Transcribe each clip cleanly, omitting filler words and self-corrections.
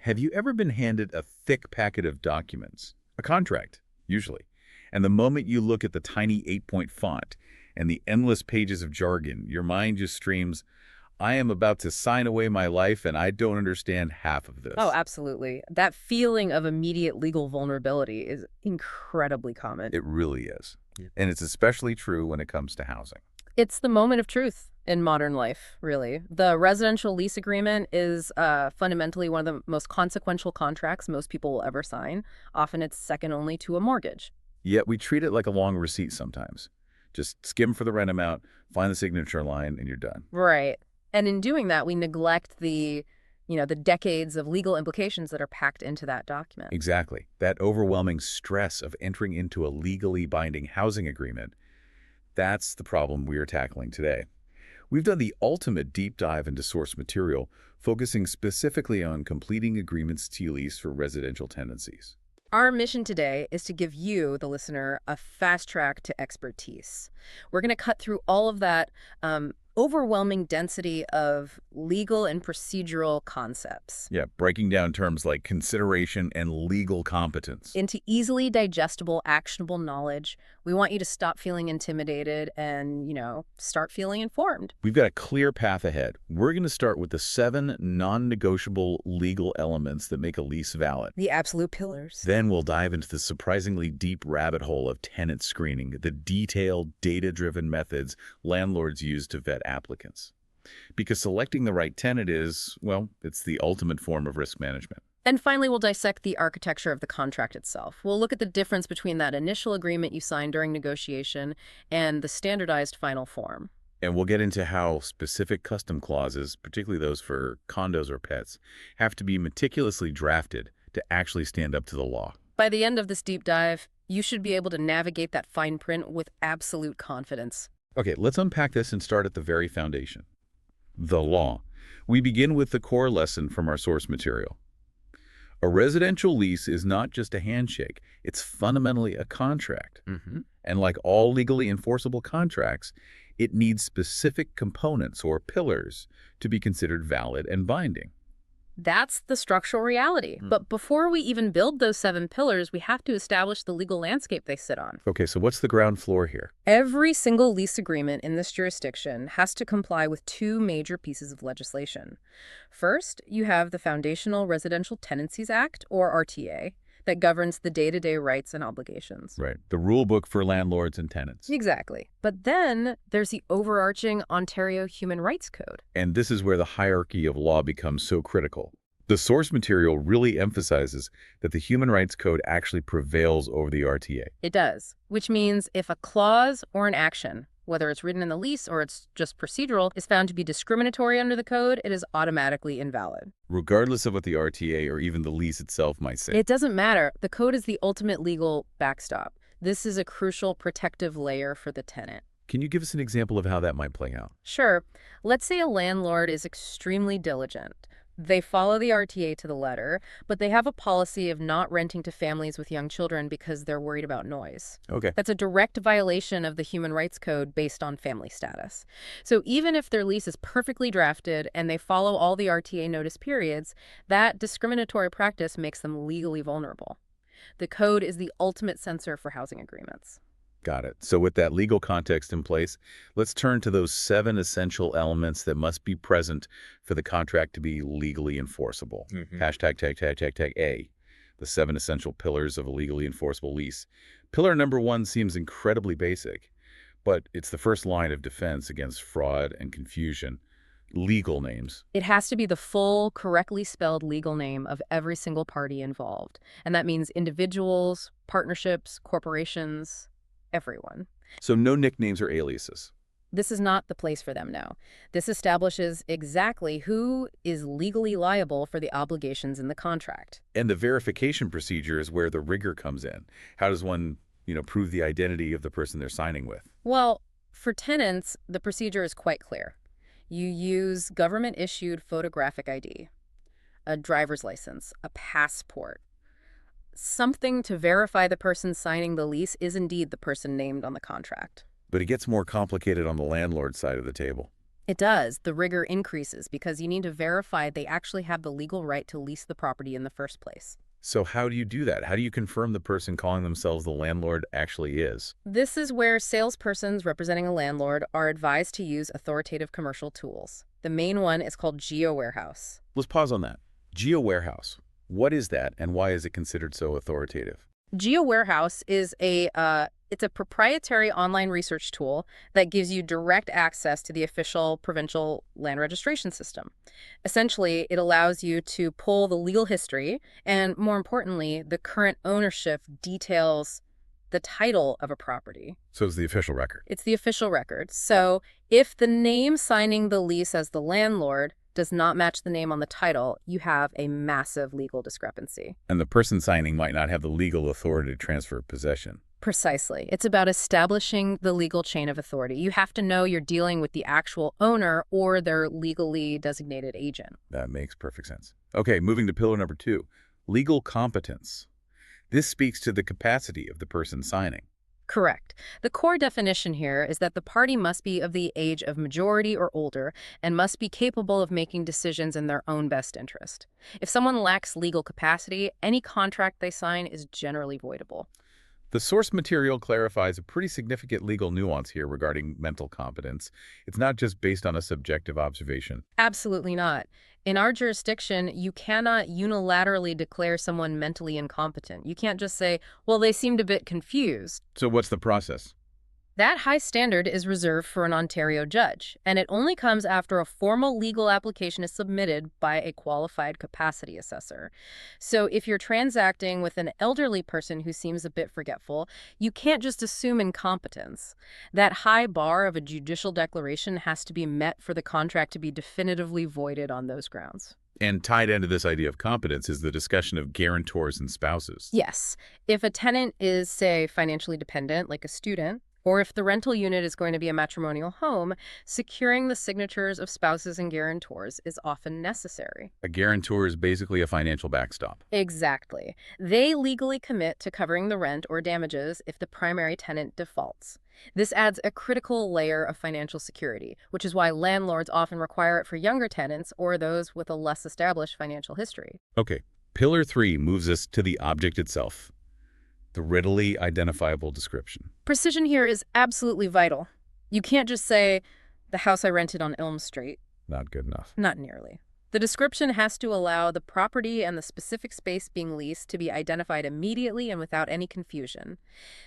Have you ever been handed a thick packet of documents? A contract, usually. And the moment you look at the tiny 8-point font and the endless pages of jargon, your mind just streams, I am about to sign away my life and I don't understand half of Oh, this. absolutely. That feeling of immediate legal vulnerability is incredibly common. It really is. Yeah. And it's especially true when it comes to housing. It's the moment of truth in modern life, really. The residential lease agreement is fundamentally one of the most consequential contracts most people will ever sign. Often it's second only to a mortgage. Yet we treat it like a long receipt sometimes. Just skim for the rent amount, find the signature line, and you're done. Right. And in doing that, we neglect the decades of legal implications that are packed into that document. Exactly. That overwhelming stress of entering into a legally binding housing agreement, that's the problem we are tackling today. We've done the ultimate deep dive into source material, focusing specifically on completing agreements to lease for residential tenancies. Our mission today is to give you, the listener, a fast track to expertise. We're going to cut through all of that overwhelming density of legal and procedural concepts Yeah, breaking down terms like consideration and legal competence. into easily digestible, actionable knowledge. We want you to stop feeling intimidated and, start feeling informed. We've got a clear path ahead. We're going to start with the 7 non-negotiable legal elements that make a lease valid. The absolute pillars. Then we'll dive into the surprisingly deep rabbit hole of tenant screening, the detailed, data-driven methods landlords use to vet applicants. Because selecting the right tenant is, well, it's the ultimate form of risk management. And finally, we'll dissect the architecture of the contract itself. We'll look at the difference between that initial agreement you signed during negotiation and the standardized final form. And we'll get into how specific custom clauses, particularly those for condos or pets, have to be meticulously drafted to actually stand up to the law. By the end of this deep dive, you should be able to navigate that fine print with absolute confidence. Okay, let's unpack this and start at the very foundation. The law. We begin with the core lesson from our source material. A residential lease is not just a handshake. It's fundamentally a contract. And like all legally enforceable contracts, it needs specific components or pillars to be considered valid and binding. That's the structural reality. But before we even build those 7 pillars, we have to establish the legal landscape they sit on. Okay, so what's the ground floor here? Every single lease agreement in this jurisdiction has to comply with 2 major pieces of legislation. First, you have the Foundational Residential Tenancies Act, or RTA, that governs the day-to-day rights and obligations. Right, the rule book for landlords and tenants. Exactly. But then there's the overarching Ontario Human Rights Code. And this is where the hierarchy of law becomes so critical. The source material really emphasizes that the Human Rights Code actually prevails over the RTA. It does, which means if a clause or an action, whether it's written in the lease or it's just procedural, is found to be discriminatory under the code, it is automatically invalid. Regardless of what the RTA or even the lease itself might say. It doesn't matter. The code is the ultimate legal backstop. This is a crucial protective layer for the tenant. Can you give us an example of how that might play out? Sure. Let's say a landlord is extremely diligent. They follow the RTA to the letter, but they have a policy of not renting to families with young children because they're worried about noise. Okay. That's a direct violation of the Human Rights Code based on family status. So even if their lease is perfectly drafted and they follow all the RTA notice periods, that discriminatory practice makes them legally vulnerable. The code is the ultimate censor for housing agreements. Got it. So with that legal context in place, let's turn to those 7 essential elements that must be present for the contract to be legally enforceable. Hashtag A, the 7 essential pillars of a legally enforceable lease. Pillar number 1 seems incredibly basic, but it's the first line of defense against fraud and confusion. Legal names. It has to be the full, correctly spelled legal name of every single party involved. And that means individuals, partnerships, corporations, everyone. So no nicknames or aliases. This is not the place for them now. This establishes exactly who is legally liable for the obligations in the contract. And the verification procedure is where the rigor comes in. How does one, prove the identity of the person they're signing with? Well, for tenants, the procedure is quite clear. You use government-issued photographic ID, a driver's license, a passport. Something to verify the person signing the lease is indeed the person named on the contract. But it gets more complicated on the landlord side of the table. It does. The rigor increases because you need to verify they actually have the legal right to lease the property in the first place. So how do you do that? How do you confirm the person calling themselves the landlord actually is? This is where salespersons representing a landlord are advised to use authoritative commercial tools. The main one is called GeoWarehouse. Let's pause on that. GeoWarehouse. What is that, and why is it considered so authoritative? GeoWarehouse is it's a proprietary online research tool that gives you direct access to the official provincial land registration system. Essentially, it allows you to pull the legal history and, more importantly, the current ownership details the title of a property. So it's the official record. It's the official record. So if the name signing the lease as the landlord does not match the name on the title, you have a massive legal discrepancy. And the person signing might not have the legal authority to transfer possession. Precisely. It's about establishing the legal chain of authority. You have to know you're dealing with the actual owner or their legally designated agent. That makes perfect sense. Okay, moving to pillar number 2, legal competence. This speaks to the capacity of the person signing. Correct. The core definition here is that the party must be of the age of majority or older and must be capable of making decisions in their own best interest. If someone lacks legal capacity, any contract they sign is generally voidable. The source material clarifies a pretty significant legal nuance here regarding mental competence. It's not just based on a subjective observation. Absolutely not. In our jurisdiction, you cannot unilaterally declare someone mentally incompetent. You can't just say, well, they seemed a bit confused. So what's the process? That high standard is reserved for an Ontario judge, and it only comes after a formal legal application is submitted by a qualified capacity assessor. So if you're transacting with an elderly person who seems a bit forgetful, you can't just assume incompetence. That high bar of a judicial declaration has to be met for the contract to be definitively voided on those grounds. And tied into this idea of competence is the discussion of guarantors and spouses. Yes. If a tenant is, say, financially dependent, like a student, or if the rental unit is going to be a matrimonial home, securing the signatures of spouses and guarantors is often necessary. A guarantor is basically a financial backstop. Exactly. They legally commit to covering the rent or damages if the primary tenant defaults. This adds a critical layer of financial security, which is why landlords often require it for younger tenants or those with a less established financial history. Okay, pillar 3 moves us to the object itself. The readily identifiable description. Precision here is absolutely vital. You can't just say, the house I rented on Elm Street. Not good enough. Not nearly. The description has to allow the property and the specific space being leased to be identified immediately and without any confusion.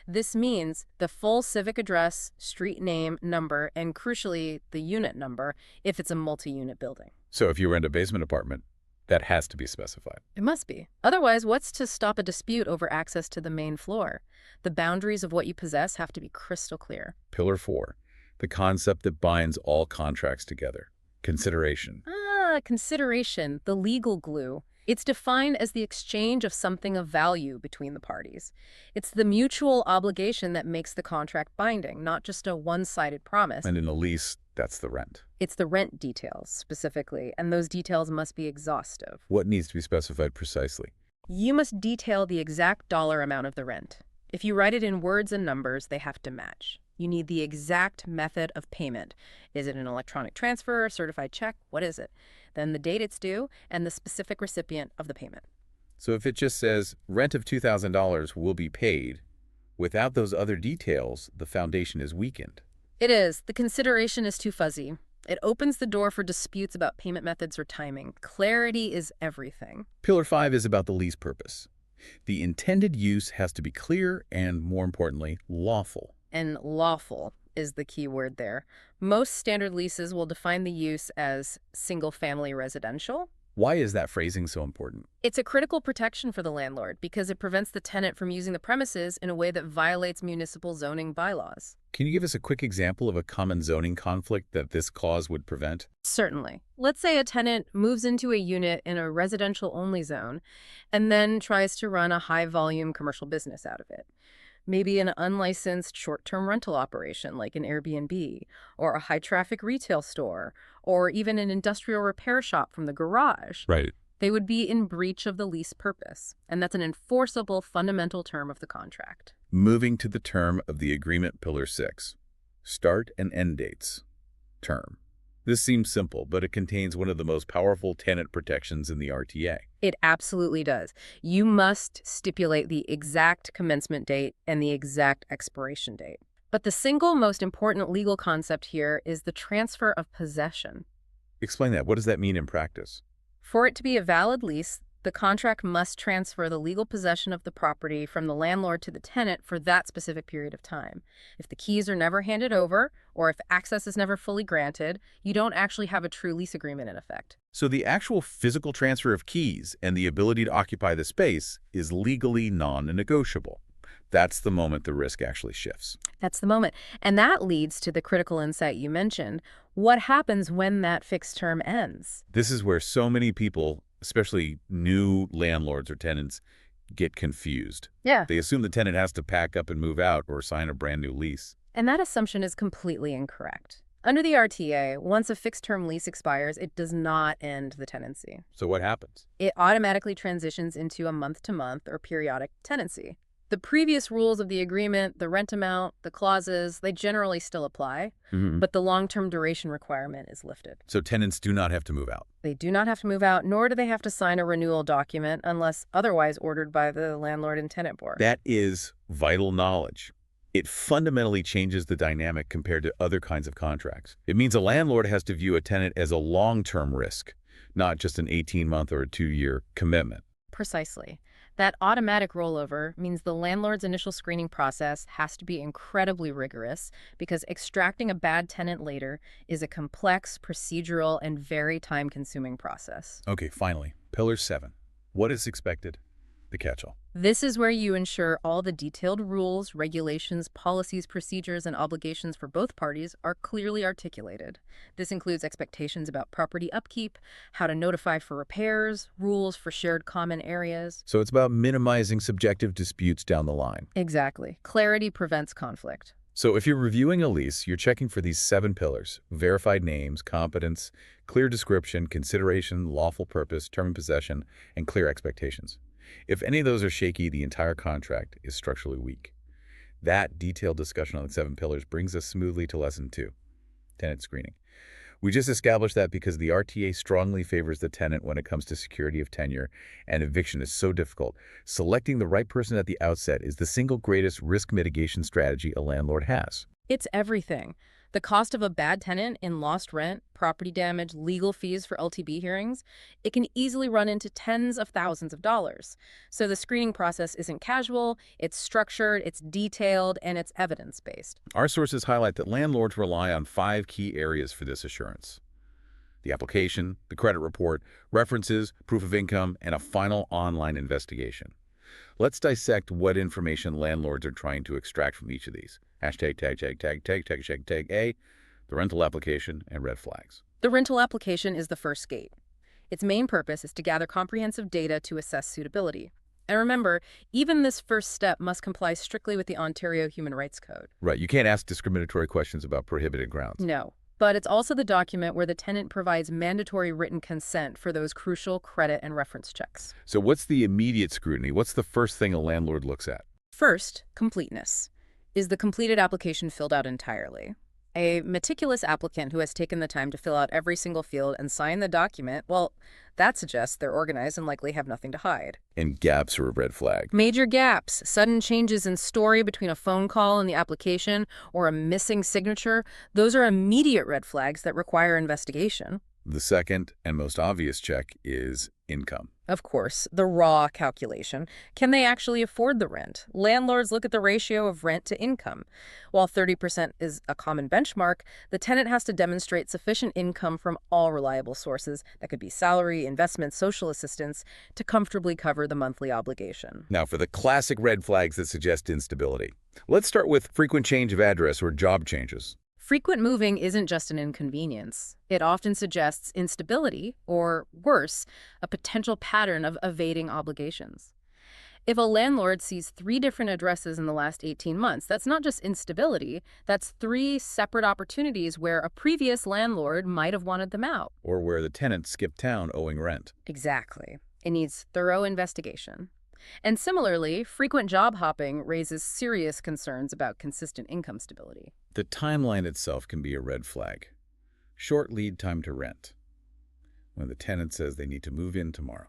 This means the full civic address, street name, number, and crucially, the unit number if it's a multi-unit building. So if you rent a basement apartment, that has to be specified. It must be. Otherwise, what's to stop a dispute over access to the main floor? The boundaries of what you possess have to be crystal clear. Pillar 4, the concept that binds all contracts together. Consideration. Consideration, the legal glue. It's defined as the exchange of something of value between the parties. It's the mutual obligation that makes the contract binding, not just a one-sided promise. And in a lease, that's the rent. It's the rent details, specifically, and those details must be exhaustive. What needs to be specified precisely? You must detail the exact dollar amount of the rent. If you write it in words and numbers, they have to match. You need the exact method of payment. Is it an electronic transfer, a certified check? What is it? Then the date it's due and the specific recipient of the payment. So if it just says rent of $2,000 will be paid, without those other details, the foundation is weakened. It is. The consideration is too fuzzy. It opens the door for disputes about payment methods or timing. Clarity is everything. Pillar 5 is about the lease purpose. The intended use has to be clear and, more importantly, lawful. And lawful is the key word there. Most standard leases will define the use as single-family residential. Why is that phrasing so important? It's a critical protection for the landlord because it prevents the tenant from using the premises in a way that violates municipal zoning bylaws. Can you give us a quick example of a common zoning conflict that this clause would prevent? Certainly. Let's say a tenant moves into a unit in a residential-only zone and then tries to run a high-volume commercial business out of it. Maybe an unlicensed short-term rental operation like an Airbnb, or a high-traffic retail store, or even an industrial repair shop from the garage. Right. They would be in breach of the lease purpose, and that's an enforceable fundamental term of the contract. Moving to the term of the agreement, Pillar 6. Start and end dates. Term. This seems simple, but it contains one of the most powerful tenant protections in the RTA. It absolutely does. You must stipulate the exact commencement date and the exact expiration date. But the single most important legal concept here is the transfer of possession. Explain that. What does that mean in practice? For it to be a valid lease, the contract must transfer the legal possession of the property from the landlord to the tenant for that specific period of time. If the keys are never handed over, or if access is never fully granted, you don't actually have a true lease agreement in effect. So the actual physical transfer of keys and the ability to occupy the space is legally non-negotiable. That's the moment the risk actually shifts. That's the moment. And that leads to the critical insight you mentioned. What happens when that fixed term ends? This is where so many people, especially new landlords or tenants, get confused. Yeah. They assume the tenant has to pack up and move out or sign a brand new lease. And that assumption is completely incorrect. Under the RTA, once a fixed-term lease expires, it does not end the tenancy. So what happens? It automatically transitions into a month-to-month or periodic tenancy. The previous rules of the agreement, the rent amount, the clauses, they generally still apply, but the long-term duration requirement is lifted. So tenants do not have to move out. They do not have to move out, nor do they have to sign a renewal document unless otherwise ordered by the landlord and tenant board. That is vital knowledge. It fundamentally changes the dynamic compared to other kinds of contracts. It means a landlord has to view a tenant as a long-term risk, not just an 18-month or a 2-year commitment. Precisely. That automatic rollover means the landlord's initial screening process has to be incredibly rigorous because extracting a bad tenant later is a complex, procedural, and very time-consuming process. Okay, finally, Pillar 7. What is expected? The catch-all. This is where you ensure all the detailed rules, regulations, policies, procedures, and obligations for both parties are clearly articulated. This includes expectations about property upkeep, how to notify for repairs, rules for shared common areas. So it's about minimizing subjective disputes down the line. Exactly. Clarity prevents conflict. So if you're reviewing a lease, you're checking for these 7 pillars: verified names, competence, clear description, consideration, lawful purpose, term of possession, and clear expectations. If any of those are shaky, the entire contract is structurally weak. That detailed discussion on the 7 pillars brings us smoothly to lesson 2, tenant screening. We just established that because the RTA strongly favors the tenant when it comes to security of tenure, and eviction is so difficult. Selecting the right person at the outset is the single greatest risk mitigation strategy a landlord has. It's everything. The cost of a bad tenant in lost rent, property damage, legal fees for LTB hearings, it can easily run into tens of thousands of dollars. So the screening process isn't casual, it's structured, it's detailed, and it's evidence-based. Our sources highlight that landlords rely on 5 key areas for this assurance: the application, the credit report, references, proof of income, and a final online investigation. Let's dissect what information landlords are trying to extract from each of these. Hashtag, tag A, the rental application, and red flags. The rental application is the first gate. Its main purpose is to gather comprehensive data to assess suitability. And remember, even this first step must comply strictly with the Ontario Human Rights Code. Right, you can't ask discriminatory questions about prohibited grounds. No. But it's also the document where the tenant provides mandatory written consent for those crucial credit and reference checks. So what's the immediate scrutiny? What's the first thing a landlord looks at? First, completeness. Is the completed application filled out entirely? A meticulous applicant who has taken the time to fill out every single field and sign the document, well, that suggests they're organized and likely have nothing to hide. And gaps are a red flag. Major gaps, sudden changes in story between a phone call and the application, or a missing signature, those are immediate red flags that require investigation. The second and most obvious check is income. Of course, the raw calculation. Can they actually afford the rent? Landlords look at the ratio of rent to income. While 30% is a common benchmark, the tenant has to demonstrate sufficient income from all reliable sources, that could be salary, investment, social assistance, to comfortably cover the monthly obligation. Now for the classic red flags that suggest instability. Let's start with frequent change of address or job changes. Frequent moving isn't just an inconvenience. It often suggests instability, or worse, a potential pattern of evading obligations. If a landlord sees 3 different addresses in the last 18 months, that's not just instability, that's 3 separate opportunities where a previous landlord might have wanted them out. Or where the tenant skipped town owing rent. Exactly. It needs thorough investigation. And similarly, frequent job hopping raises serious concerns about consistent income stability. The timeline itself can be a red flag. Short lead time to rent, when the tenant says they need to move in tomorrow.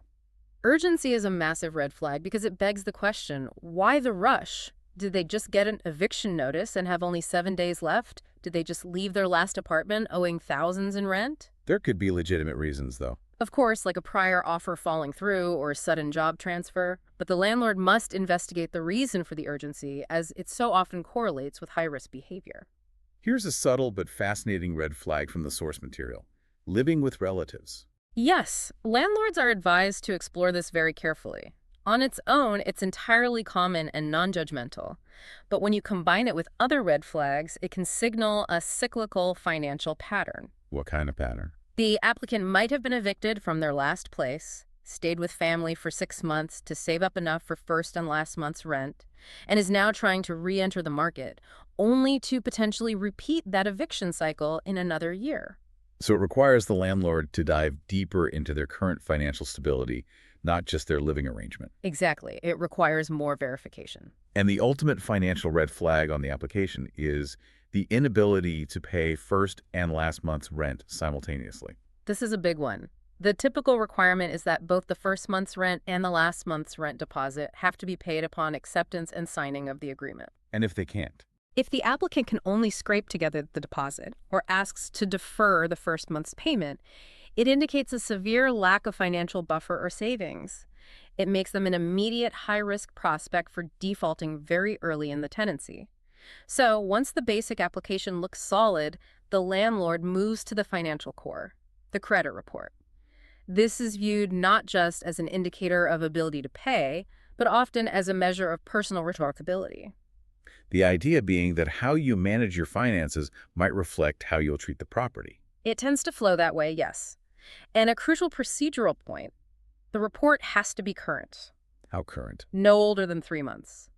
Urgency is a massive red flag because it begs the question, why the rush? Did they just get an eviction notice and have only 7 days left? Did they just leave their last apartment owing thousands in rent? There could be legitimate reasons, though. Of course, like a prior offer falling through or a sudden job transfer, but the landlord must investigate the reason for the urgency, as it so often correlates with high-risk behavior. Here's a subtle but fascinating red flag from the source material: living with relatives. Yes, landlords are advised to explore this very carefully. On its own, it's entirely common and non-judgmental. But when you combine it with other red flags, it can signal a cyclical financial pattern. What kind of pattern? The applicant might have been evicted from their last place, stayed with family for 6 months to save up enough for first and last month's rent, and is now trying to re-enter the market, only to potentially repeat that eviction cycle in another year. So it requires the landlord to dive deeper into their current financial stability, not just their living arrangement. Exactly. It requires more verification. And the ultimate financial red flag on the application is the inability to pay first and last month's rent simultaneously. This is a big one. The typical requirement is that both the first month's rent and the last month's rent deposit have to be paid upon acceptance and signing of the agreement. And if they can't? If the applicant can only scrape together the deposit or asks to defer the first month's payment, it indicates a severe lack of financial buffer or savings. It makes them an immediate high-risk prospect for defaulting very early in the tenancy. So once the basic application looks solid, the landlord moves to the financial core, the credit report. This is viewed not just as an indicator of ability to pay, but often as a measure of personal responsibility. The idea being that how you manage your finances might reflect how you'll treat the property. It tends to flow that way, yes. And a crucial procedural point, the report has to be current. How current? No older than 3 months.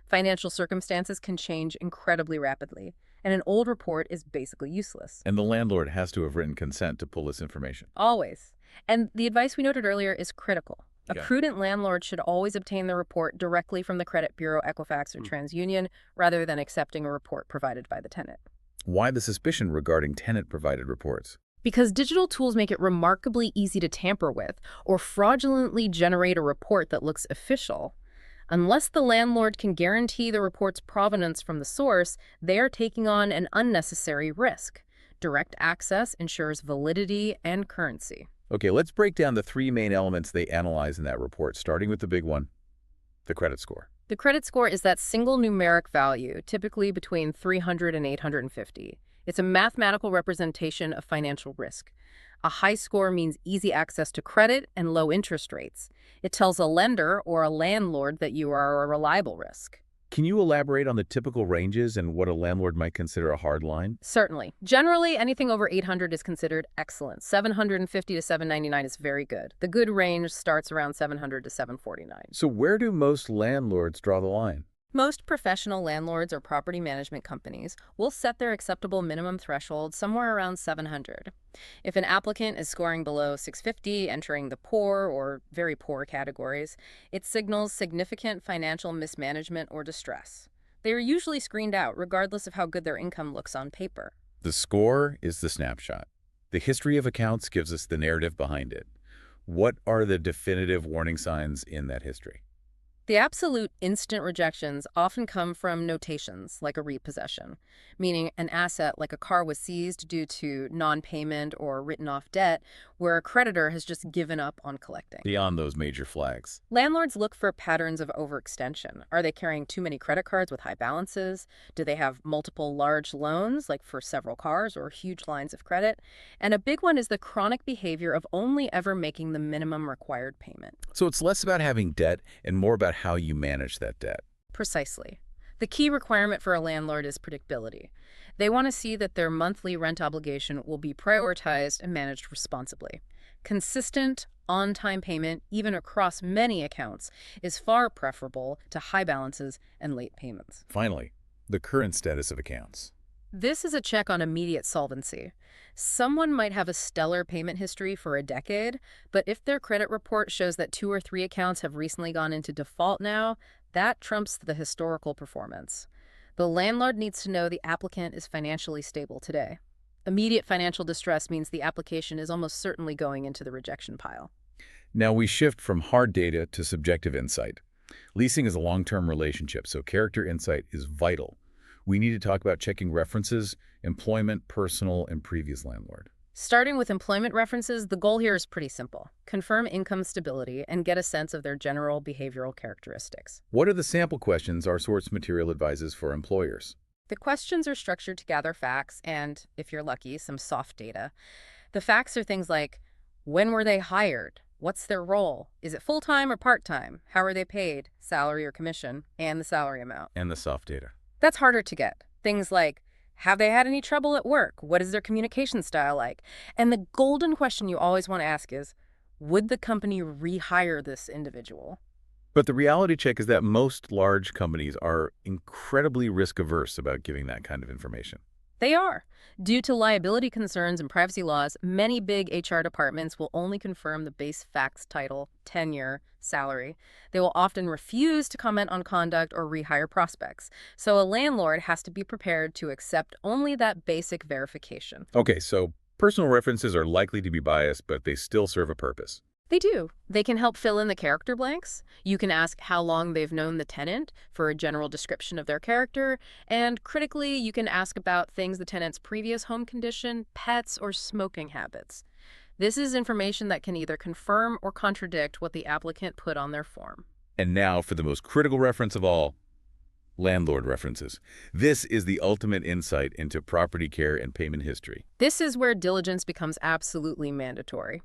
Financial circumstances can change incredibly rapidly, and an old report is basically useless. And the landlord has to have written consent to pull this information. Always. And the advice we noted earlier is critical. A Yeah. prudent landlord should always obtain the report directly from the credit bureau, Equifax, or TransUnion, rather than accepting a report provided by the tenant. Why the suspicion regarding tenant-provided reports? Because digital tools make it remarkably easy to tamper with or fraudulently generate a report that looks official. Unless the landlord can guarantee the report's provenance from the source, they are taking on an unnecessary risk. Direct access ensures validity and currency. Okay, let's break down the 3 main elements they analyze in that report, starting with the big one, the credit score. The credit score is that single numeric value, typically between 300 and 850. It's a mathematical representation of financial risk. A high score means easy access to credit and low interest rates. It tells a lender or a landlord that you are a reliable risk. Can you elaborate on the typical ranges and what a landlord might consider a hard line? Certainly. Generally, anything over 800 is considered excellent. 750 to 799 is very good. The good range starts around 700 to 749. So where do most landlords draw the line? Most professional landlords or property management companies will set their acceptable minimum threshold somewhere around 700. If an applicant is scoring below 650, entering the poor or very poor categories, it signals significant financial mismanagement or distress. They are usually screened out regardless of how good their income looks on paper. The score is the snapshot. The history of accounts gives us the narrative behind it. What are the definitive warning signs in that history? The absolute instant rejections often come from notations, like a repossession, meaning an asset like a car was seized due to non-payment or written-off debt, where a creditor has just given up on collecting. Beyond those major flags. Landlords look for patterns of overextension. Are they carrying too many credit cards with high balances? Do they have multiple large loans, like for several cars, or huge lines of credit? And a big one is the chronic behavior of only ever making the minimum required payment. So it's less about having debt and more about how you manage that debt. Precisely. The key requirement for a landlord is predictability. They want to see that their monthly rent obligation will be prioritized and managed responsibly. Consistent, on-time payment, even across many accounts, is far preferable to high balances and late payments. Finally, the current status of accounts. This is a check on immediate solvency. Someone might have a stellar payment history for a decade, but if their credit report shows that 2 or 3 accounts have recently gone into default now, that trumps the historical performance. The landlord needs to know the applicant is financially stable today. Immediate financial distress means the application is almost certainly going into the rejection pile. Now we shift from hard data to subjective insight. Leasing is a long-term relationship, so character insight is vital. We need to talk about checking references, employment, personal, and previous landlord. Starting with employment references, the goal here is pretty simple. Confirm income stability and get a sense of their general behavioral characteristics. What are the sample questions our source material advises for employers? The questions are structured to gather facts and, if you're lucky, some soft data. The facts are things like, when were they hired? What's their role? Is it full-time or part-time? How are they paid? Salary or commission? And the salary amount. And the soft data. That's harder to get. Things like, have they had any trouble at work? What is their communication style like? And the golden question you always want to ask is, would the company rehire this individual? But the reality check is that most large companies are incredibly risk-averse about giving that kind of information. They are. Due to liability concerns and privacy laws, many big HR departments will only confirm the base facts title, tenure, salary. They will often refuse to comment on conduct or rehire prospects. So a landlord has to be prepared to accept only that basic verification. Okay, so personal references are likely to be biased, but they still serve a purpose. They do. They can help fill in the character blanks. You can ask how long they've known the tenant for a general description of their character. And critically, you can ask about things the tenant's previous home condition, pets, or smoking habits. This is information that can either confirm or contradict what the applicant put on their form. And now for the most critical reference of all, landlord references. This is the ultimate insight into property care and payment history. This is where diligence becomes absolutely mandatory.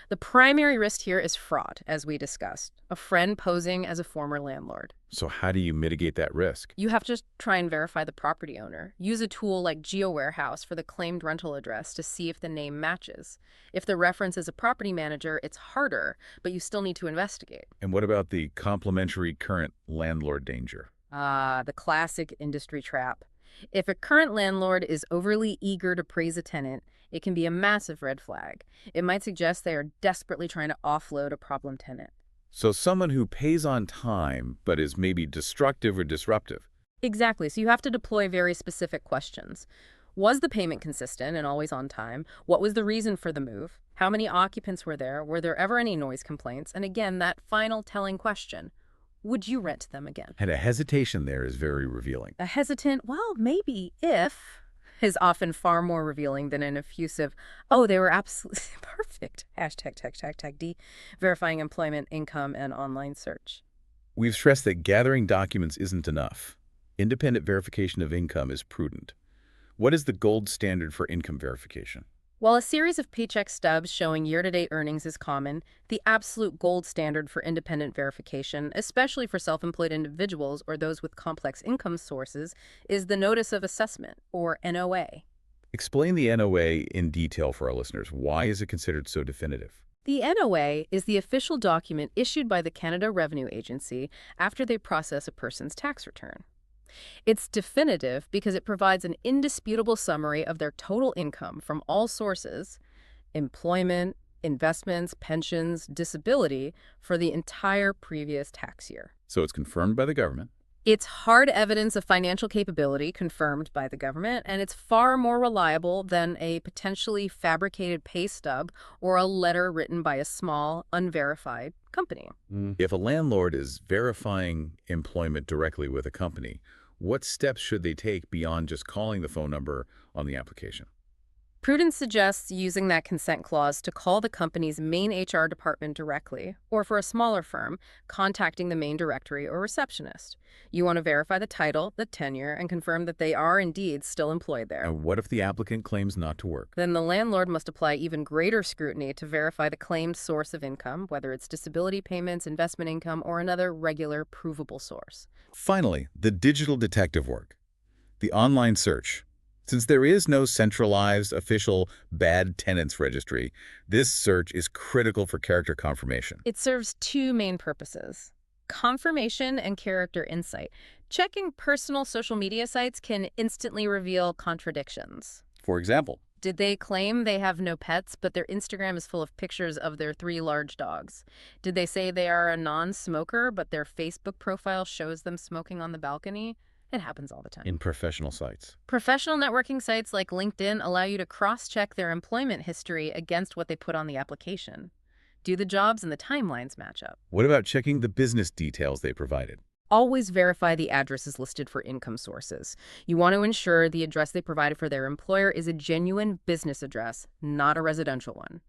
The primary risk here is fraud, as we discussed, a friend posing as a former landlord. So how do you mitigate that risk? You have to try and verify the property owner. Use a tool like GeoWarehouse for the claimed rental address to see if the name matches. If the reference is a property manager, it's harder, but you still need to investigate. And what about the complementary current landlord danger? The classic industry trap. If a current landlord is overly eager to praise a tenant, it can be a massive red flag. It might suggest they are desperately trying to offload a problem tenant. So someone who pays on time but is maybe destructive or disruptive. Exactly. So you have to deploy very specific questions. Was the payment consistent and always on time? What was the reason for the move? How many occupants were there? Were there ever any noise complaints? And again, that final telling question. Would you rent them again? And a hesitation there is very revealing. A hesitant, well, maybe if, is often far more revealing than an effusive, oh, they were absolutely perfect. #D, verifying employment, income, and online search. We've stressed that gathering documents isn't enough. Independent verification of income is prudent. What is the gold standard for income verification? While a series of paycheck stubs showing year-to-date earnings is common, the absolute gold standard for independent verification, especially for self-employed individuals or those with complex income sources, is the Notice of Assessment, or NOA. Explain the NOA in detail for our listeners. Why is it considered so definitive? The NOA is the official document issued by the Canada Revenue Agency after they process a person's tax return. It's definitive because it provides an indisputable summary of their total income from all sources, employment, investments, pensions, disability, for the entire previous tax year. So it's confirmed by the government. It's hard evidence of financial capability confirmed by the government, and it's far more reliable than a potentially fabricated pay stub or a letter written by a small, unverified company. If a landlord is verifying employment directly with a company, what steps should they take beyond just calling the phone number on the application? Prudence suggests using that consent clause to call the company's main HR department directly, or for a smaller firm, contacting the main directory or receptionist. You want to verify the title, the tenure, and confirm that they are indeed still employed there. And what if the applicant claims not to work? Then the landlord must apply even greater scrutiny to verify the claimed source of income, whether it's disability payments, investment income, or another regular provable source. Finally, the digital detective work, the online search. Since there is no centralized official bad tenants registry, this search is critical for character confirmation. It serves two main purposes: confirmation and character insight. Checking personal social media sites can instantly reveal contradictions. For example, did they claim they have no pets, but their Instagram is full of pictures of their 3 large dogs? Did they say they are a non-smoker, but their Facebook profile shows them smoking on the balcony? It happens all the time. In professional sites. Professional networking sites like LinkedIn allow you to cross-check their employment history against what they put on the application. Do the jobs and the timelines match up? What about checking the business details they provided? Always verify the addresses listed for income sources. You want to ensure the address they provided for their employer is a genuine business address, not a residential one.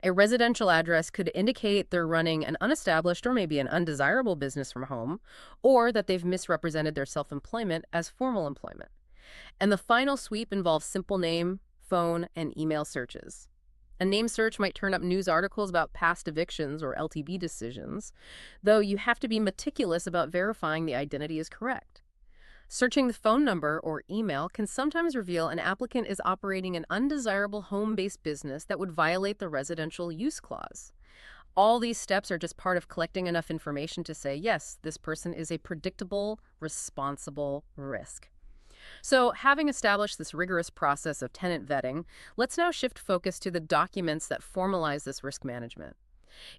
A residential address could indicate they're running an unestablished or maybe an undesirable business from home, or that they've misrepresented their self-employment as formal employment. And the final sweep involves simple name, phone, and email searches. A name search might turn up news articles about past evictions or LTB decisions, though you have to be meticulous about verifying the identity is correct. Searching the phone number or email can sometimes reveal an applicant is operating an undesirable home-based business that would violate the residential use clause. All these steps are just part of collecting enough information to say, yes, this person is a predictable, responsible risk. So, having established this rigorous process of tenant vetting, let's now shift focus to the documents that formalize this risk management.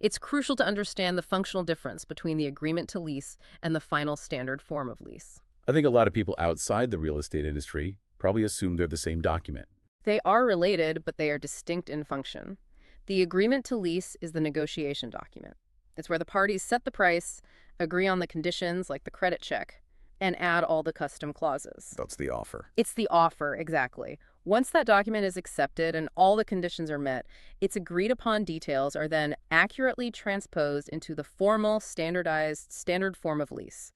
It's crucial to understand the functional difference between the agreement to lease and the final standard form of lease. I think a lot of people outside the real estate industry probably assume they're the same document. They are related, but they are distinct in function. The agreement to lease is the negotiation document. It's where the parties set the price, agree on the conditions like the credit check, and add all the custom clauses. That's the offer. It's the offer, exactly. Once that document is accepted and all the conditions are met, its agreed upon details are then accurately transposed into the formal, standardized, standard form of lease.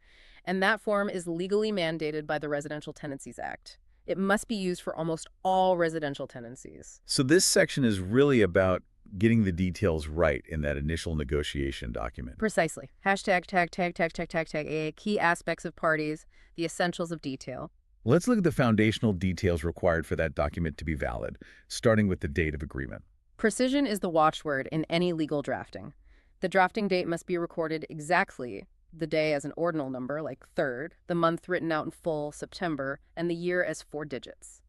And that form is legally mandated by the Residential Tenancies Act. It must be used for almost all residential tenancies. So this section is really about getting the details right in that initial negotiation document. Precisely. Hashtag, key aspects of parties, the essentials of detail. Let's look at the foundational details required for that document to be valid, starting with the date of agreement. Precision is the watchword in any legal drafting. The drafting date must be recorded exactly, the day as an ordinal number, like 3rd, the month written out in full, September, and the year as 4 digits.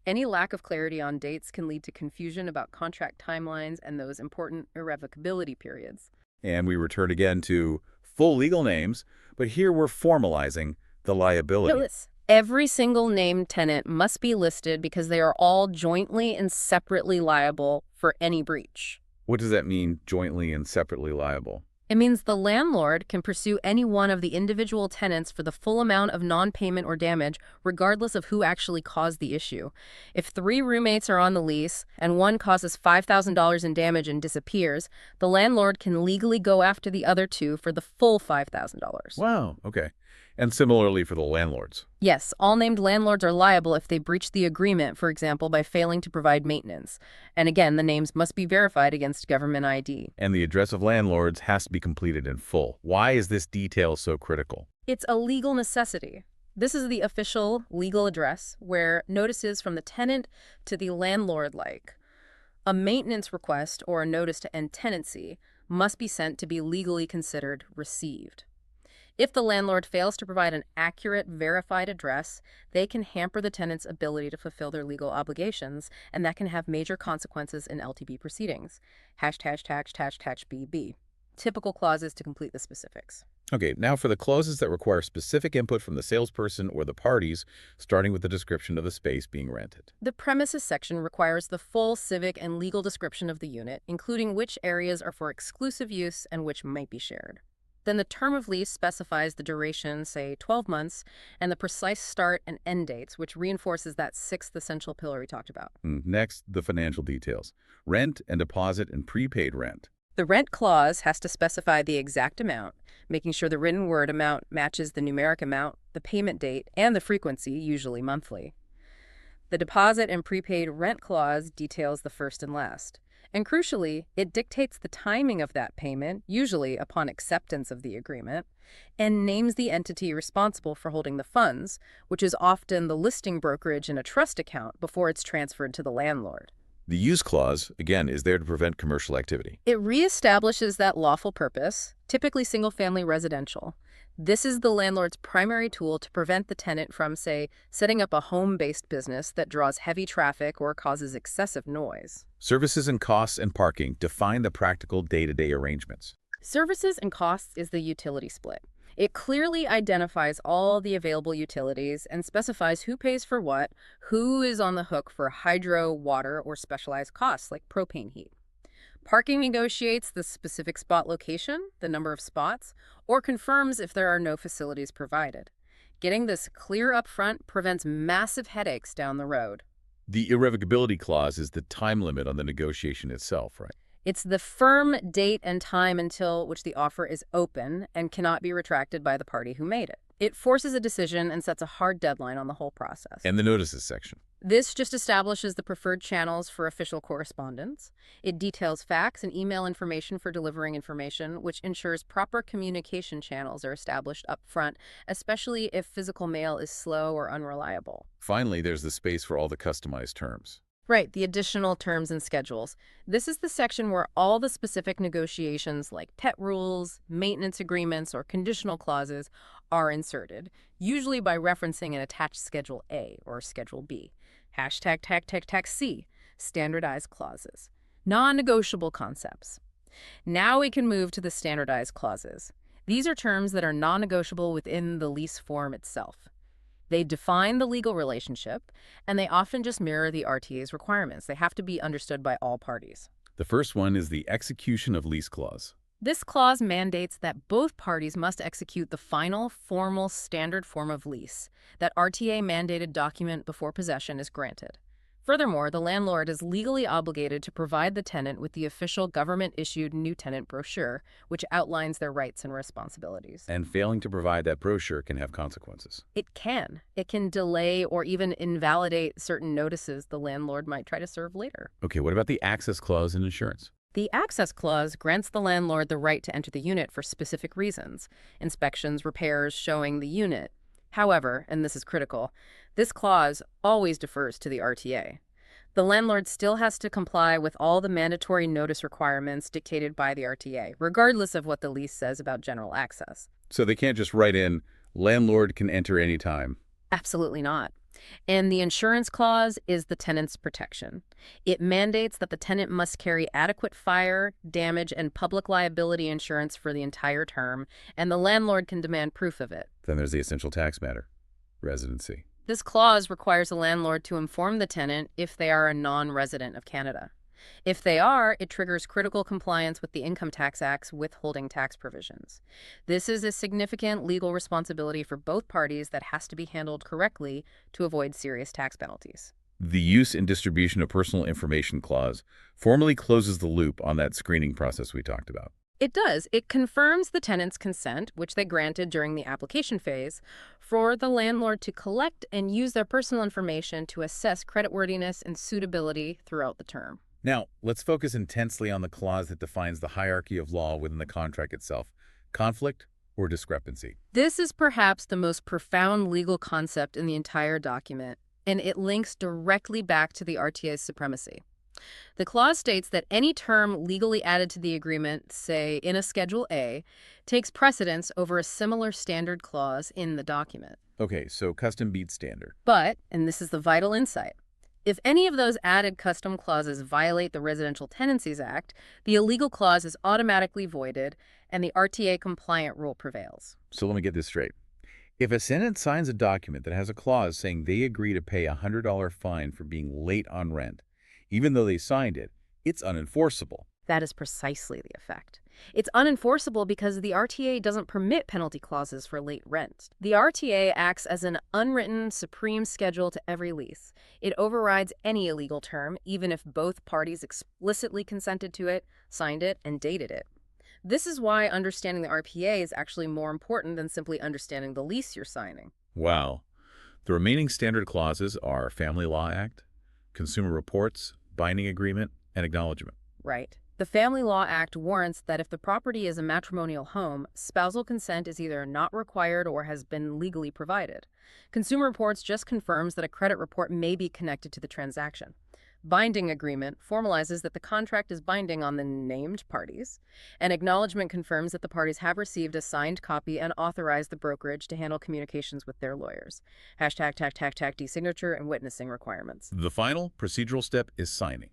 Any lack of clarity on dates can lead to confusion about contract timelines and those important irrevocability periods. And we return again to full legal names, but here we're formalizing the liability. Every single named tenant must be listed because they are all jointly and separately liable for any breach. What does that mean, jointly and separately liable? It means the landlord can pursue any one of the individual tenants for the full amount of non-payment or damage, regardless of who actually caused the issue. If 3 roommates are on the lease and one causes $5,000 in damage and disappears, the landlord can legally go after the other 2 for the full $5,000. Wow, okay. And similarly for the landlords. Yes, all named landlords are liable if they breach the agreement, for example, by failing to provide maintenance. And again, the names must be verified against government ID. And the address of landlords has to be completed in full. Why is this detail so critical? It's a legal necessity. This is the official legal address where notices from the tenant to the landlord, like a maintenance request or a notice to end tenancy, must be sent to be legally considered received. If the landlord fails to provide an accurate, verified address, they can hamper the tenant's ability to fulfill their legal obligations, and that can have major consequences in LTB proceedings. #BB. Typical clauses to complete the specifics. Okay, now for the clauses that require specific input from the salesperson or the parties, starting with the description of the space being rented. The premises section requires the full civic and legal description of the unit, including which areas are for exclusive use and which might be shared. Then the term of lease specifies the duration, say 12 months, and the precise start and end dates, which reinforces that 6th essential pillar we talked about. Next, the financial details. Rent and deposit and prepaid rent. The rent clause has to specify the exact amount, making sure the written word amount matches the numeric amount, the payment date, and the frequency, usually monthly. The deposit and prepaid rent clause details the first and last. And crucially, it dictates the timing of that payment, usually upon acceptance of the agreement, and names the entity responsible for holding the funds, which is often the listing brokerage in a trust account before it's transferred to the landlord. The use clause, again, is there to prevent commercial activity. It reestablishes that lawful purpose, typically single-family residential. This is the landlord's primary tool to prevent the tenant from, say, setting up a home-based business that draws heavy traffic or causes excessive noise. Services and costs and parking define the practical day-to-day arrangements. Services and costs is the utility split. It clearly identifies all the available utilities and specifies who pays for what, who is on the hook for hydro, water, or specialized costs like propane heat. Parking negotiates the specific spot location, the number of spots, or confirms if there are no facilities provided. Getting this clear up front prevents massive headaches down the road. The irrevocability clause is the time limit on the negotiation itself, right? It's the firm date and time until which the offer is open and cannot be retracted by the party who made it. It forces a decision and sets a hard deadline on the whole process. And the notices section. This just establishes the preferred channels for official correspondence. It details fax and email information for delivering information, which ensures proper communication channels are established up front, especially if physical mail is slow or unreliable. Finally, there's the space for all the customized terms. Right, the additional terms and schedules. This is the section where all the specific negotiations like pet rules, maintenance agreements, or conditional clauses are inserted, usually by referencing an attached Schedule A or Schedule B. Hashtag tag tag tag C, standardized clauses. Non-negotiable concepts. Now we can move to the standardized clauses. These are terms that are non-negotiable within the lease form itself. They define the legal relationship, and they often just mirror the RTA's requirements. They have to be understood by all parties. The first one is the execution of lease clause. This clause mandates that both parties must execute the final, formal, standard form of lease, that RTA-mandated document before possession is granted. Furthermore, the landlord is legally obligated to provide the tenant with the official government-issued new tenant brochure, which outlines their rights and responsibilities. And failing to provide that brochure can have consequences. It can. It can delay or even invalidate certain notices the landlord might try to serve later. Okay, what about the access clause in insurance? The access clause grants the landlord the right to enter the unit for specific reasons, inspections, repairs, showing the unit. However, and this is critical, this clause always defers to the RTA. The landlord still has to comply with all the mandatory notice requirements dictated by the RTA, regardless of what the lease says about general access. So they can't just write in, landlord can enter anytime. Absolutely not. And the insurance clause is the tenant's protection. It mandates that the tenant must carry adequate fire, damage, and public liability insurance for the entire term, and the landlord can demand proof of it. Then there's the essential tax matter, residency. This clause requires the landlord to inform the tenant if they are a non-resident of Canada. If they are, it triggers critical compliance with the Income Tax Act's withholding tax provisions. This is a significant legal responsibility for both parties that has to be handled correctly to avoid serious tax penalties. The use and distribution of personal information clause formally closes the loop on that screening process we talked about. It does. It confirms the tenant's consent, which they granted during the application phase, for the landlord to collect and use their personal information to assess creditworthiness and suitability throughout the term. Now, let's focus intensely on the clause that defines the hierarchy of law within the contract itself, conflict or discrepancy. This is perhaps the most profound legal concept in the entire document, and it links directly back to the RTA's supremacy. The clause states that any term legally added to the agreement, say in a Schedule A, takes precedence over a similar standard clause in the document. Okay, so custom beats standard. But, and this is the vital insight, if any of those added custom clauses violate the Residential Tenancies Act, the illegal clause is automatically voided and the RTA-compliant rule prevails. So let me get this straight. If a tenant signs a document that has a clause saying they agree to pay a $100 fine for being late on rent, even though they signed it, it's unenforceable. That is precisely the effect. It's unenforceable because the RTA doesn't permit penalty clauses for late rent. The RTA acts as an unwritten supreme schedule to every lease. It overrides any illegal term, even if both parties explicitly consented to it, signed it, and dated it. This is why understanding the RPA is actually more important than simply understanding the lease you're signing. Wow. The remaining standard clauses are Family Law Act, Consumer Reports, Binding Agreement, and Acknowledgement. Right. The Family Law Act warrants that if the property is a matrimonial home, spousal consent is either not required or has been legally provided. Consumer Reports just confirms that a credit report may be connected to the transaction. Binding Agreement formalizes that the contract is binding on the named parties. And Acknowledgement confirms that the parties have received a signed copy and authorized the brokerage to handle communications with their lawyers. Hashtag #signature and witnessing requirements. The final procedural step is signing.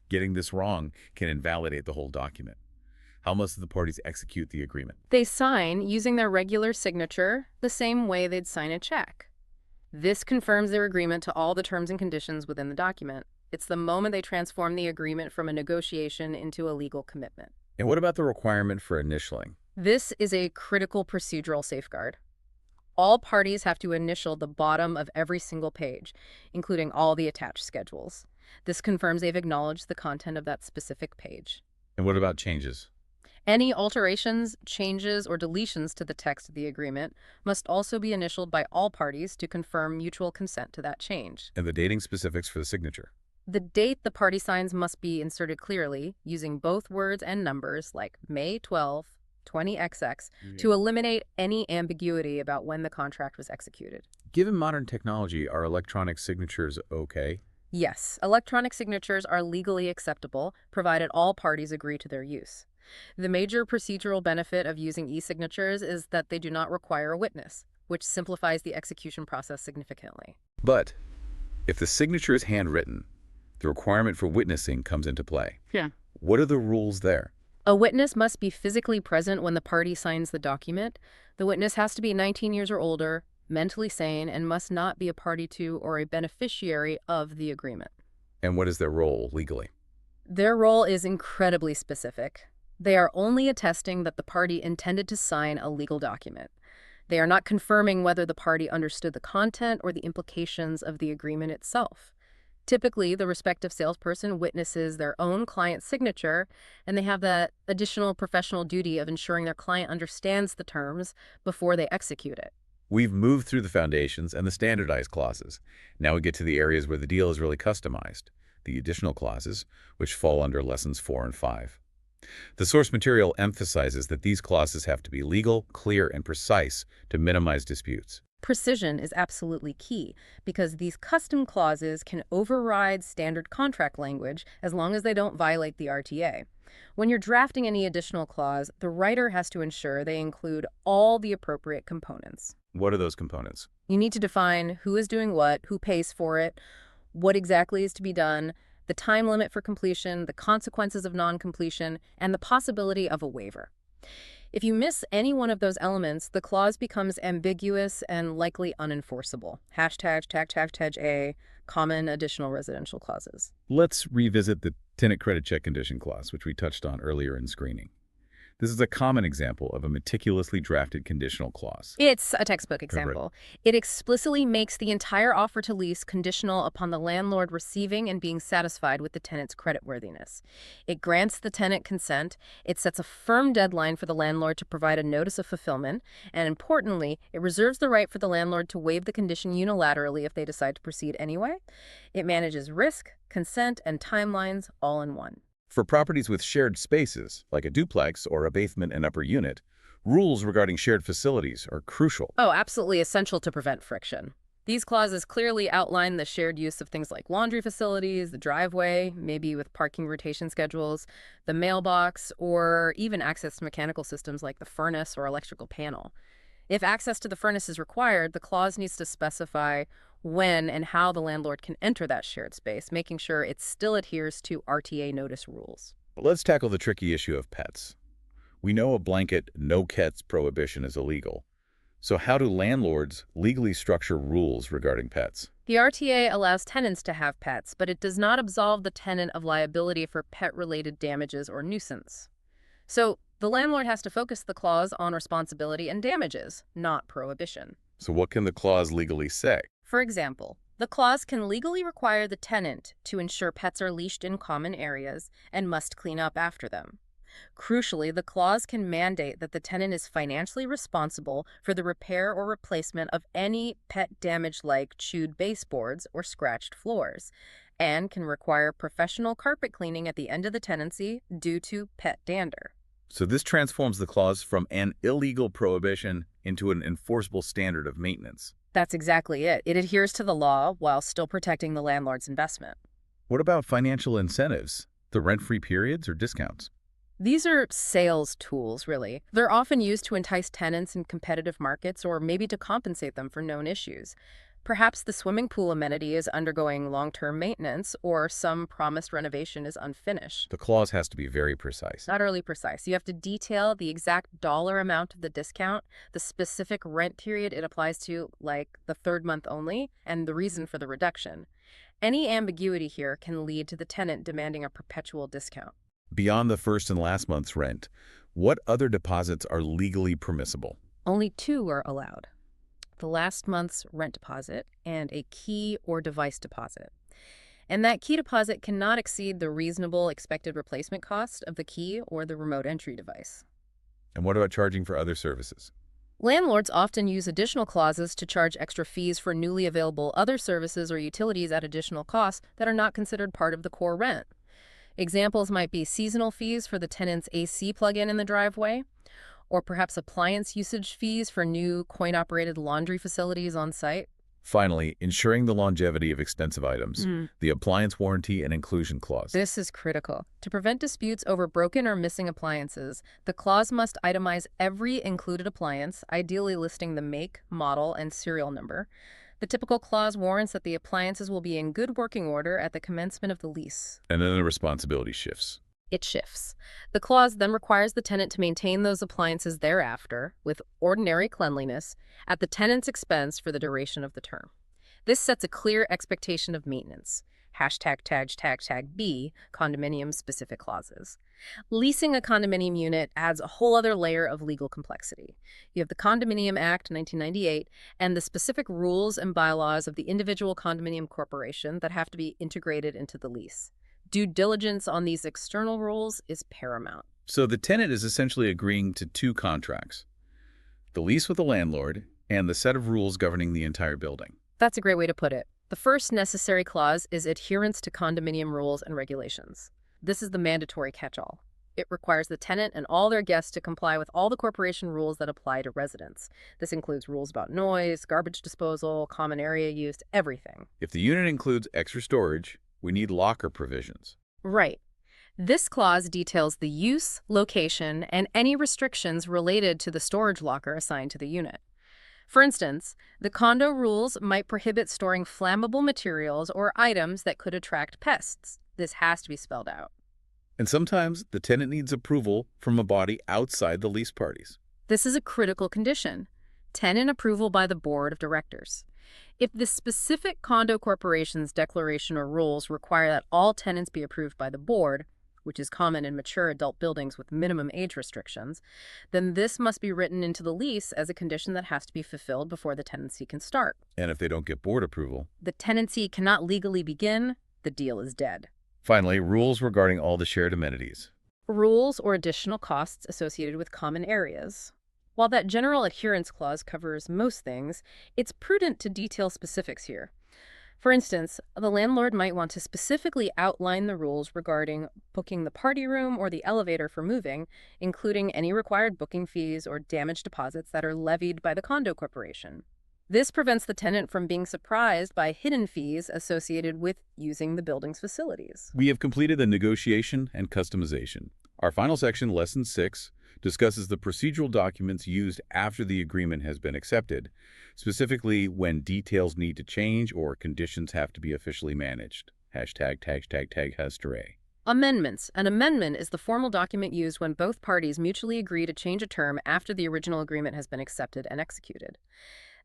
Getting this wrong can invalidate the whole document. How must the parties execute the agreement? They sign using their regular signature, the same way they'd sign a check. This confirms their agreement to all the terms and conditions within the document. It's the moment they transform the agreement from a negotiation into a legal commitment. And what about the requirement for initialing? This is a critical procedural safeguard. All parties have to initial the bottom of every single page, including all the attached schedules. This confirms they've acknowledged the content of that specific page. And what about changes? Any alterations, changes, or deletions to the text of the agreement must also be initialed by all parties to confirm mutual consent to that change. And the dating specifics for the signature? The date the party signs must be inserted clearly, using both words and numbers like May 12, 20XX, to eliminate any ambiguity about when the contract was executed. Given modern technology, are electronic signatures okay? Yes, electronic signatures are legally acceptable, provided all parties agree to their use. The major procedural benefit of using e-signatures is that they do not require a witness, which simplifies the execution process significantly. But if the signature is handwritten, the requirement for witnessing comes into play. Yeah. What are the rules there? A witness must be physically present when the party signs the document. The witness has to be 19 years or older, mentally sane, and must not be a party to or a beneficiary of the agreement. And what is their role legally? Their role is incredibly specific. They are only attesting that the party intended to sign a legal document. They are not confirming whether the party understood the content or the implications of the agreement itself. Typically, the respective salesperson witnesses their own client's signature, and they have that additional professional duty of ensuring their client understands the terms before they execute it. We've moved through the foundations and the standardized clauses. Now we get to the areas where the deal is really customized, the additional clauses, which fall under lessons 4 and 5. The source material emphasizes that these clauses have to be legal, clear, and precise to minimize disputes. Precision is absolutely key because these custom clauses can override standard contract language as long as they don't violate the RTA. When you're drafting any additional clause, the writer has to ensure they include all the appropriate components. What are those components? You need to define who is doing what, who pays for it, what exactly is to be done, the time limit for completion, the consequences of non-completion, and the possibility of a waiver. If you miss any one of those elements, the clause becomes ambiguous and likely unenforceable. #A, common additional residential clauses. Let's revisit the tenant credit check condition clause, which we touched on earlier in screening. This is a common example of a meticulously drafted conditional clause. It's a textbook example. It explicitly makes the entire offer to lease conditional upon the landlord receiving and being satisfied with the tenant's creditworthiness. It grants the tenant consent, it sets a firm deadline for the landlord to provide a notice of fulfillment, and importantly, it reserves the right for the landlord to waive the condition unilaterally if they decide to proceed anyway. It manages risk, consent, and timelines all in one. For properties with shared spaces, like a duplex or a basement and upper unit, rules regarding shared facilities are crucial. Oh, absolutely essential to prevent friction. These clauses clearly outline the shared use of things like laundry facilities, the driveway, maybe with parking rotation schedules, the mailbox, or even access to mechanical systems like the furnace or electrical panel. If access to the furnace is required, the clause needs to specify when and how the landlord can enter that shared space, making sure it still adheres to RTA notice rules. Let's tackle the tricky issue of pets. We know a blanket no-pets prohibition is illegal. So how do landlords legally structure rules regarding pets? The RTA allows tenants to have pets, but it does not absolve the tenant of liability for pet-related damages or nuisance. So the landlord has to focus the clause on responsibility and damages, not prohibition. So what can the clause legally say? For example, the clause can legally require the tenant to ensure pets are leashed in common areas and must clean up after them. Crucially, the clause can mandate that the tenant is financially responsible for the repair or replacement of any pet damage like chewed baseboards or scratched floors, and can require professional carpet cleaning at the end of the tenancy due to pet dander. So this transforms the clause from an illegal prohibition into an enforceable standard of maintenance. That's exactly it. It adheres to the law while still protecting the landlord's investment. What about financial incentives, the rent-free periods or discounts? These are sales tools, really. They're often used to entice tenants in competitive markets or maybe to compensate them for known issues. Perhaps the swimming pool amenity is undergoing long-term maintenance or some promised renovation is unfinished. The clause has to be very precise. Utterly precise. You have to detail the exact dollar amount of the discount, the specific rent period it applies to, like the third month only, and the reason for the reduction. Any ambiguity here can lead to the tenant demanding a perpetual discount. Beyond the first and last month's rent, what other deposits are legally permissible? Only two are allowed: the last month's rent deposit and a key or device deposit. And that key deposit cannot exceed the reasonable expected replacement cost of the key or the remote entry device. And what about charging for other services? Landlords often use additional clauses to charge extra fees for newly available other services or utilities at additional costs that are not considered part of the core rent. Examples might be seasonal fees for the tenant's AC plug-in in the driveway, or perhaps appliance usage fees for new coin-operated laundry facilities on site. Finally, ensuring the longevity of extensive items, the appliance warranty and inclusion clause. This is critical. To prevent disputes over broken or missing appliances, the clause must itemize every included appliance, ideally listing the make, model, and serial number. The typical clause warrants that the appliances will be in good working order at the commencement of the lease. And then the responsibility shifts. It shifts. The clause then requires the tenant to maintain those appliances thereafter, with ordinary cleanliness, at the tenant's expense for the duration of the term. This sets a clear expectation of maintenance. #B, condominium-specific clauses. Leasing a condominium unit adds a whole other layer of legal complexity. You have the Condominium Act 1998 and the specific rules and bylaws of the individual condominium corporation that have to be integrated into the lease. Due diligence on these external rules is paramount. So the tenant is essentially agreeing to two contracts: the lease with the landlord and the set of rules governing the entire building. That's a great way to put it. The first necessary clause is adherence to condominium rules and regulations. This is the mandatory catch-all. It requires the tenant and all their guests to comply with all the corporation rules that apply to residents. This includes rules about noise, garbage disposal, common area use, everything. If the unit includes extra storage, we need locker provisions. Right. This clause details the use, location, and any restrictions related to the storage locker assigned to the unit. For instance, the condo rules might prohibit storing flammable materials or items that could attract pests. This has to be spelled out. And sometimes the tenant needs approval from a body outside the lease parties. This is a critical condition: tenant approval by the board of directors. If the specific condo corporation's declaration or rules require that all tenants be approved by the board, which is common in mature adult buildings with minimum age restrictions, then this must be written into the lease as a condition that has to be fulfilled before the tenancy can start. And if they don't get board approval, The tenancy cannot legally begin. The deal is dead. finally, rules regarding all the shared amenities. Rules or additional costs associated with common areas. While that general adherence clause covers most things, it's prudent to detail specifics here. For instance, the landlord might want to specifically outline the rules regarding booking the party room or the elevator for moving, including any required booking fees or damage deposits that are levied by the condo corporation. This prevents the tenant from being surprised by hidden fees associated with using the building's facilities. We have completed the negotiation and customization. Our final section, Lesson 6, discusses the procedural documents used after the agreement has been accepted, specifically when details need to change or conditions have to be officially managed. ###history. Amendments. An amendment is the formal document used when both parties mutually agree to change a term after the original agreement has been accepted and executed.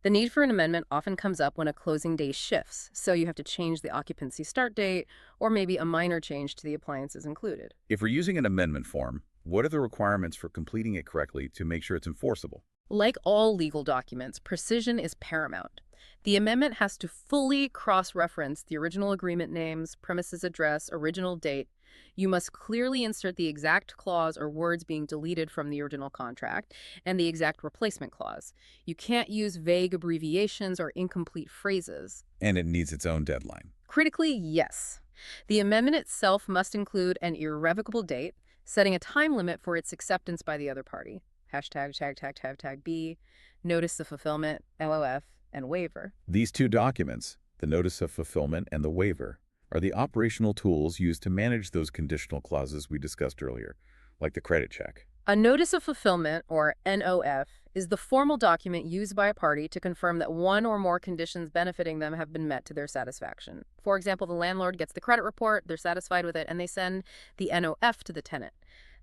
The need for an amendment often comes up when a closing day shifts, so you have to change the occupancy start date or maybe a minor change to the appliances included. If we're using an amendment form, what are the requirements for completing it correctly to make sure it's enforceable? Like all legal documents, precision is paramount. The amendment has to fully cross-reference the original agreement names, premises address, original date. You must clearly insert the exact clause or words being deleted from the original contract and the exact replacement clause. You can't use vague abbreviations or incomplete phrases. And it needs its own deadline. Critically, yes. The amendment itself must include an irrevocable date, setting a time limit for its acceptance by the other party. ###B, notice of fulfillment, LOF, and waiver. These two documents, the notice of fulfillment and the waiver, are the operational tools used to manage those conditional clauses we discussed earlier, like the credit check. A notice of fulfillment, or NOF, is the formal document used by a party to confirm that one or more conditions benefiting them have been met to their satisfaction. For example, the landlord gets the credit report, they're satisfied with it, and they send the NOF to the tenant.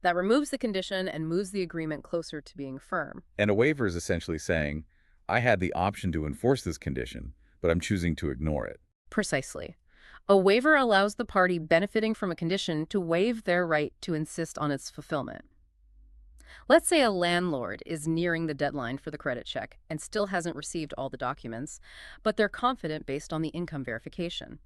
That removes the condition and moves the agreement closer to being firm. And a waiver is essentially saying, I had the option to enforce this condition, but I'm choosing to ignore it. Precisely. A waiver allows the party benefiting from a condition to waive their right to insist on its fulfillment. Let's say a landlord is nearing the deadline for the credit check and still hasn't received all the documents, but they're confident based on the income verification.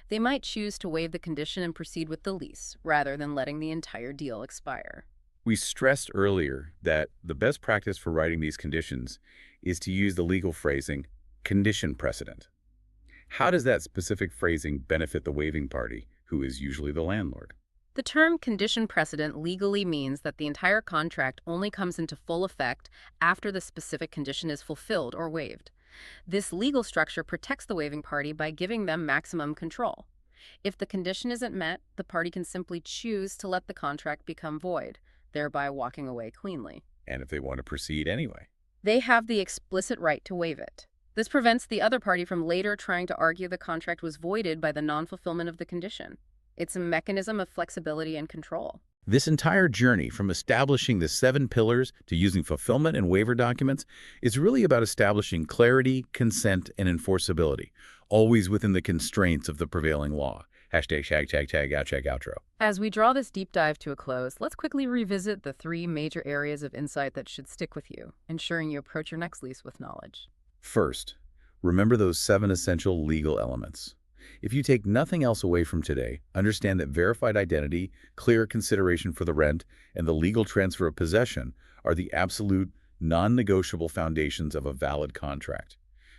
They might choose to waive the condition and proceed with the lease, rather than letting the entire deal expire. We stressed earlier that the best practice for writing these conditions is to use the legal phrasing, condition precedent. How does that specific phrasing benefit the waiving party, who is usually the landlord? The term condition precedent legally means that the entire contract only comes into full effect after the specific condition is fulfilled or waived. This legal structure protects the waiving party by giving them maximum control. If the condition isn't met, the party can simply choose to let the contract become void, thereby walking away cleanly. And if they want to proceed anyway? They have the explicit right to waive it. This prevents the other party from later trying to argue the contract was voided by the non-fulfillment of the condition. It's a mechanism of flexibility and control. This entire journey from establishing the 7 pillars to using fulfillment and waiver documents is really about establishing clarity, consent, and enforceability, always within the constraints of the prevailing law. Hashtag, outro. As we draw this deep dive to a close, let's quickly revisit the 3 major areas of insight that should stick with you, ensuring you approach your next lease with knowledge. First, remember those 7 essential legal elements. If you take nothing else away from today, understand that verified identity, clear consideration for the rent, and the legal transfer of possession are the absolute, non-negotiable foundations of a valid contract.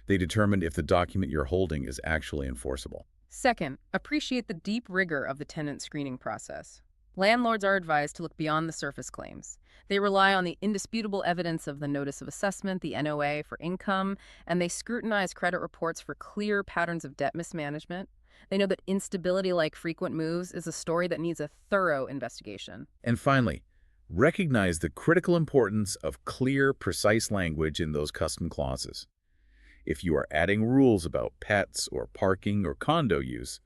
They determine if the document you're holding is actually enforceable. Second, appreciate the deep rigor of the tenant screening process. Landlords are advised to look beyond the surface claims. They rely on the indisputable evidence of the notice of assessment, the NOA for income, and they scrutinize credit reports for clear patterns of debt mismanagement. They know that instability like frequent moves is a story that needs a thorough investigation. And finally, recognize the critical importance of clear, precise language in those custom clauses. If you are adding rules about pets or parking or condo use,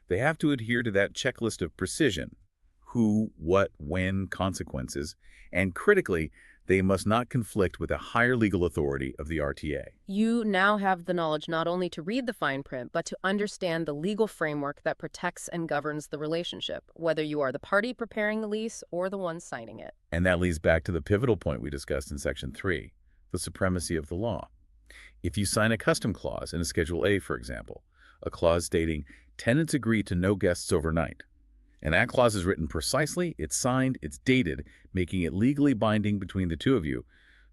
they have to adhere to that checklist of precision: who, what, when, consequences, and critically, they must not conflict with the higher legal authority of the RTA. You now have the knowledge not only to read the fine print, but to understand the legal framework that protects and governs the relationship, whether you are the party preparing the lease or the one signing it. And that leads back to the pivotal point we discussed in Section 3, the supremacy of the law. If you sign a custom clause in a Schedule A, for example, a clause stating, tenants agree to no guests overnight, and that clause is written precisely, it's signed, it's dated, making it legally binding between the two of you,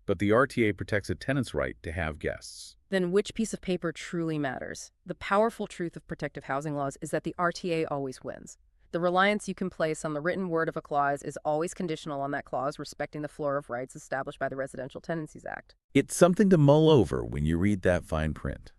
but the RTA protects a tenant's right to have guests. Then which piece of paper truly matters? The powerful truth of protective housing laws is that the RTA always wins. The reliance you can place on the written word of a clause is always conditional on that clause respecting the floor of rights established by the Residential Tenancies Act. It's something to mull over when you read that fine print.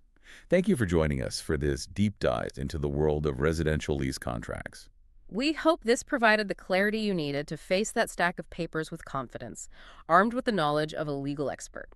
Thank you for joining us for this deep dive into the world of residential lease contracts. We hope this provided the clarity you needed to face that stack of papers with confidence, armed with the knowledge of a legal expert.